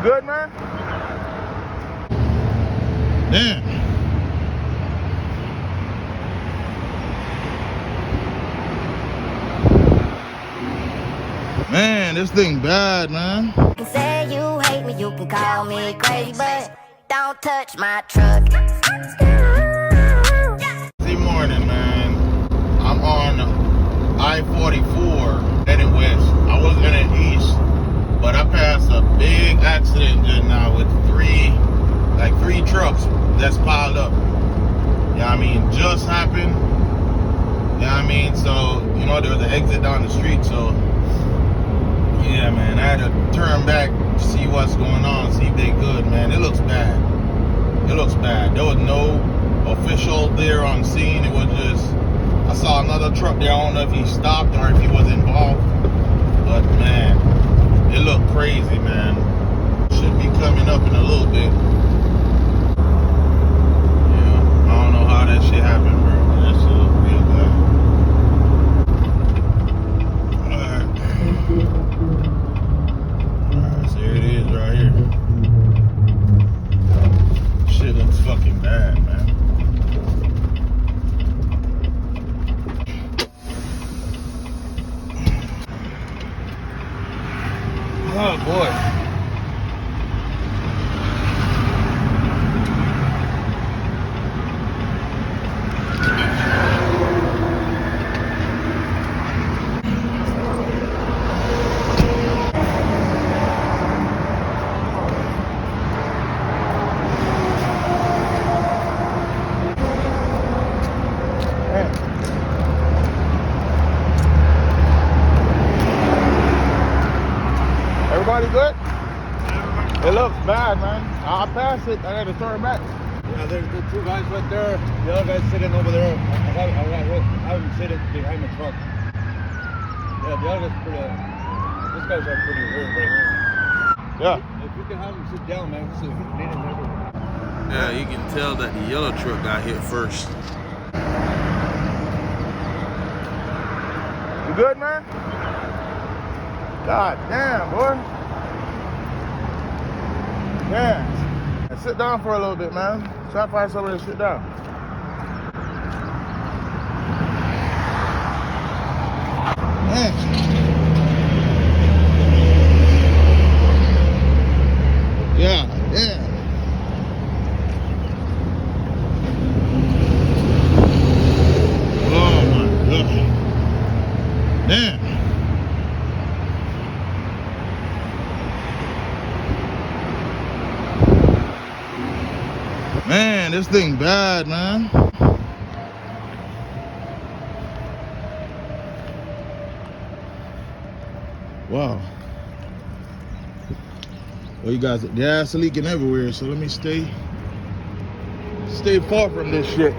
You good, man? Damn. Man, this thing bad, man. You can say you hate me, you can call me crazy, but don't touch my truck. Good morning, man. I'm on I-44 heading west. I was heading east, but I passed a big accident just now with three trucks that's piled up. Yeah, I mean, just happened. Yeah, I mean, so, you know, there was an exit down the street, so yeah, man, I had to turn back to see what's going on, see if they good, man. It looks bad. It looks bad. There was no official there on scene. It was just, I saw another truck there. I don't know if he stopped or if he was involved, but man, it looked crazy, man. Should be coming up in a little bit. Yeah, I don't know how that shit happened, bro. That shit look real bad. Alright, so here it is right here. Shit looks fucking bad, man. Oh boy. Everybody good? It looks bad, man. I passed it. I had to turn back. Yeah, there's the two guys right there. The other guy's sitting over there. I have him sitting behind the truck. Yeah, the other guy's pretty. This guy's like pretty hurt right here. Yeah. If you can have him sit down, man, so he's bleeding everywhere. Yeah, you can tell that the yellow truck got hit first. You good, man? God damn, boy. Yeah. Sit down for a little bit, man. Try to find somewhere to sit down. Man. Yeah, yeah. Oh my gosh. Damn. Man, this thing bad, man. Wow. Well, you guys, gas leaking everywhere, so let me stay far from this shit.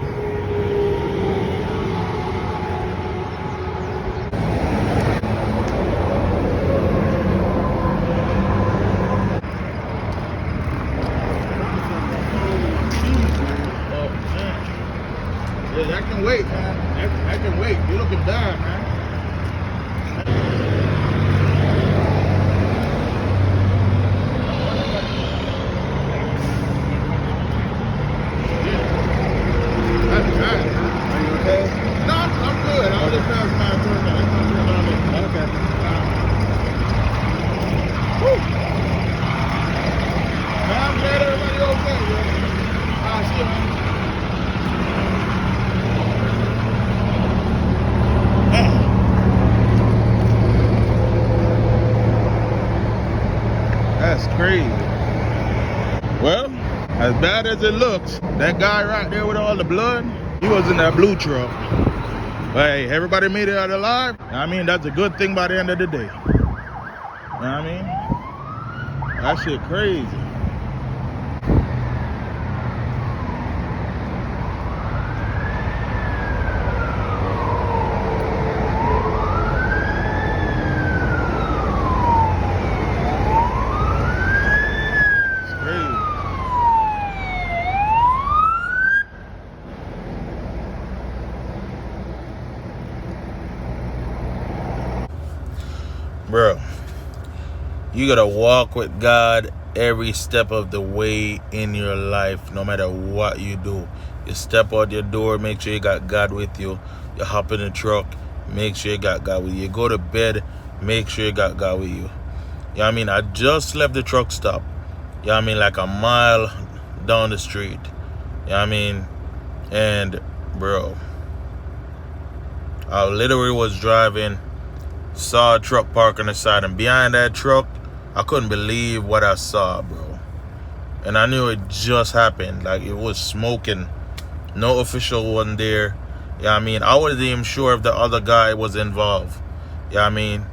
Yeah, that can wait, man. That can wait. You're looking bad, man. That's bad. Are you okay? No, I'm good. I was just passing my turn. That's not turn on me. Okay. Woo. Man, I'm glad everybody okay, bro. All right, see you, man. That's crazy. Well, as bad as it looks, that guy right there with all the blood, he was in that blue truck. But hey, everybody made it out alive. I mean, that's a good thing by the end of the day. You know what I mean? That shit crazy. Bro, you gotta walk with God every step of the way in your life, no matter what you do. You step out your door, make sure you got God with you. You hop in the truck, make sure you got God with you. You go to bed, make sure you got God with you. You know what I mean? I just left the truck stop. You know what I mean? Like a mile down the street. You know what I mean? And, bro, I literally was driving, saw a truck parked on the side, and behind that truck, I couldn't believe what I saw, bro. And I knew it just happened. Like, it was smoking. No official wasn't there. You know what I mean? I wasn't even sure if the other guy was involved. You know what I mean?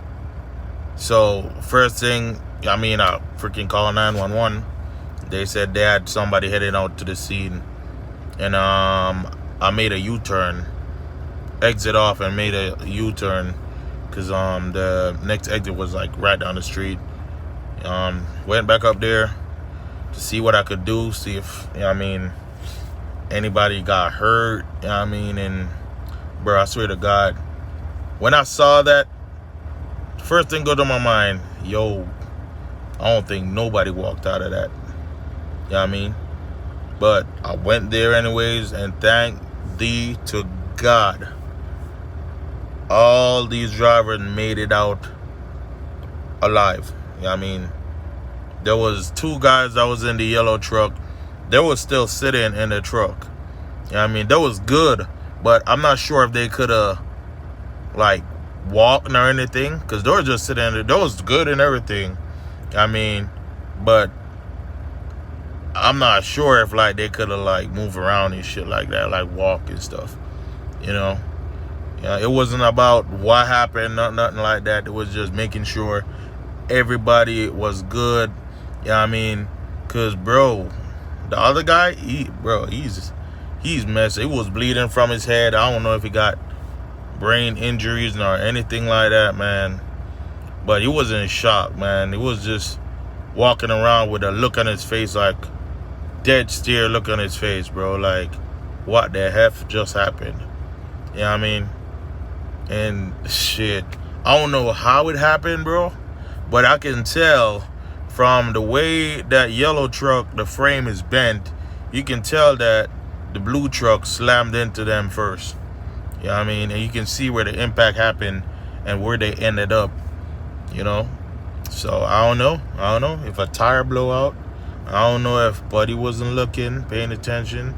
So, first thing, you know what I mean, I freaking called 911. They said they had somebody heading out to the scene. And I made a U-turn. Exit off and made a U-turn. Because the next exit was like right down the street. Went back up there to see what I could do, see if, you know what I mean, anybody got hurt, you know what I mean. And bro, I swear to God, when I saw that, first thing go to my mind, yo, I don't think nobody walked out of that, you know what I mean. But I went there anyways, and thank thee to God, all these drivers made it out alive. You know what I mean? There was 2 guys that was in the yellow truck. They were still sitting in the truck. You know what I mean? That was good, but I'm not sure if they could have, like, walked or anything, because they were just sitting there. That was good and everything. I mean, but I'm not sure if, like, they could have, like, moved around and shit like that, like walk and stuff, you know? Yeah, it wasn't about what happened, nothing like that. It was just making sure everybody was good. You know what I mean? Because, bro, the other guy, he's messed. He was bleeding from his head. I don't know if he got brain injuries or anything like that, man. But he was in shock, man. He was just walking around with a look on his face, like dead stare look on his face, bro. Like, what the heck just happened? You know what I mean? And shit, I don't know how it happened, bro, but I can tell from the way that yellow truck, the frame is bent, you can tell that the blue truck slammed into them first. You know what I mean? And you can see where the impact happened and where they ended up, you know? So I don't know if a tire blew out. I don't know if Buddy wasn't looking, paying attention.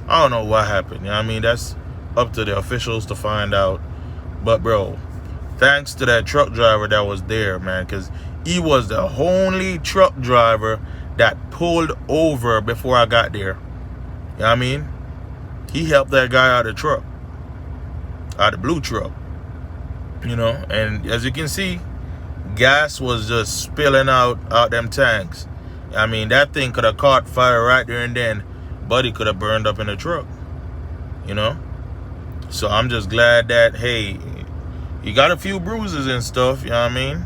I don't know what happened. You know what I mean? That's up to the officials to find out. But, bro, thanks to that truck driver that was there, man, because he was the only truck driver that pulled over before I got there. You know what I mean? He helped that guy out of the truck, out of the blue truck, you know. And as you can see, gas was just spilling out them tanks. I mean, that thing could have caught fire right there and then. Buddy could have burned up in the truck, you know. So I'm just glad that, hey, you got a few bruises and stuff, you know what I mean?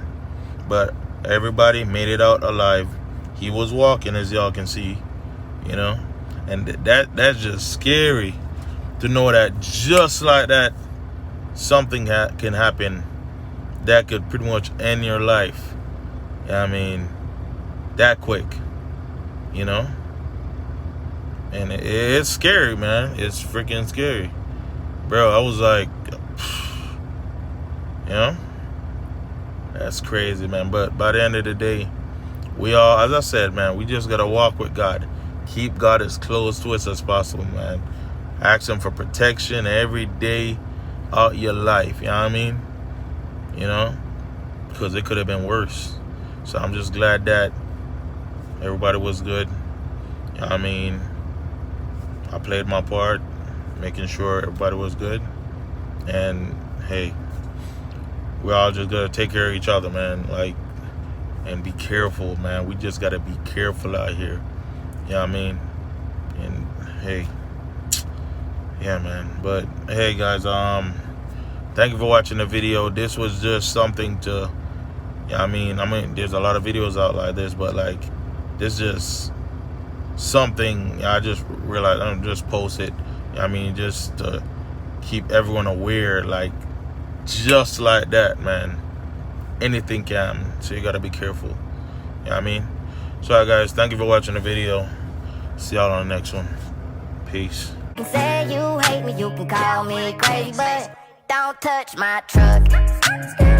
But everybody made it out alive. He was walking, as y'all can see, you know? And that's just scary to know that just like that, something can happen that could pretty much end your life. You know what I mean? That quick, you know? And it's scary, man. It's freaking scary. Bro, I was like, you know, that's crazy, man. But by the end of the day, we all, as I said, man, we just got to walk with God. Keep God as close to us as possible, man. Ask him for protection every day out your life, you know what I mean? You know, because it could have been worse. So I'm just glad that everybody was good. You know what I mean? I played my part, making sure everybody was good. And hey, we all just gotta take care of each other, man. Like, and be careful, man. We just gotta be careful out here. You know what I mean? And hey, yeah, man. But hey, guys, thank you for watching the video. This was just something to, yeah, I mean, there's a lot of videos out like this, but like, this just something I just realized I'm just post it. I mean, just to keep everyone aware, like, just like that, man. Anything can, so you gotta be careful. You know what I mean? So, alright, guys, thank you for watching the video. See y'all on the next one. Peace. You can say you hate me, you can call me crazy, but don't touch my truck.